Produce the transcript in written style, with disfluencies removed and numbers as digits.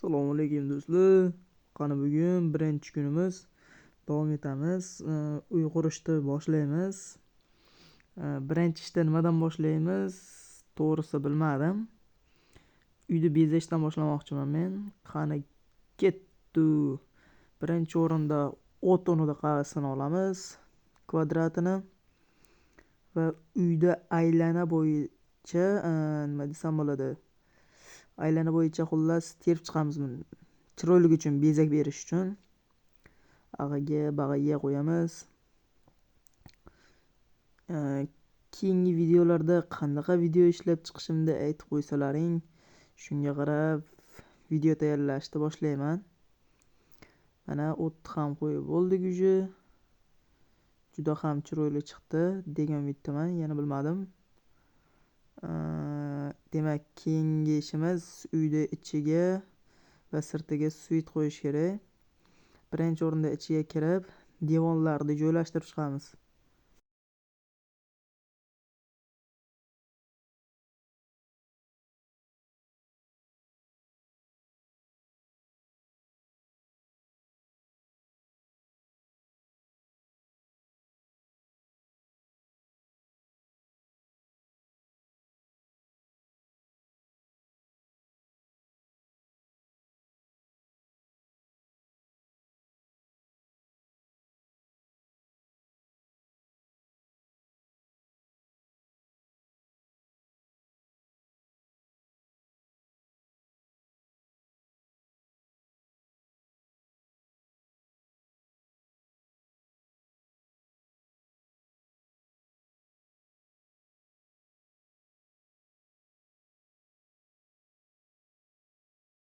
Assalomu alaykum do'stlar. Qani bugun birinchi kunimiz. Davom etamiz. Uy qurishni boshlaymiz. Birinchi ishda nimadan boshlaymiz? To'g'risi bilmadim. Uyni bezashdan boshlamoqchiman men. Qani ketdi. Birinchi o'rinda o't o'rnida qarsini olamiz. Kvadratini va uyda aylana bo'yicha nima desam bo'ladi? Aylana bo'yicha xullas terib chiqamiz buni. Chiroylik uchun, bezak berish uchun. Ag'iga, bag'iga qo'yamiz. Keyingi videolarda qanaqa video ishlab chiqishimni aytib qo'ysalaring, shunga qarab video tayyorlashni boshlayman. Mana o'tni ham qo'yib bo'ldik уже. Juda ham chiroyli chiqdi degan umiddaman, yana bilmadim. Demak, keyingi ishimiz uyda ichiga va sirtiga svit qo'yish kerak. Birinchi o'rinda ichiga kirib, devonlarni joylashtirib chiqamiz.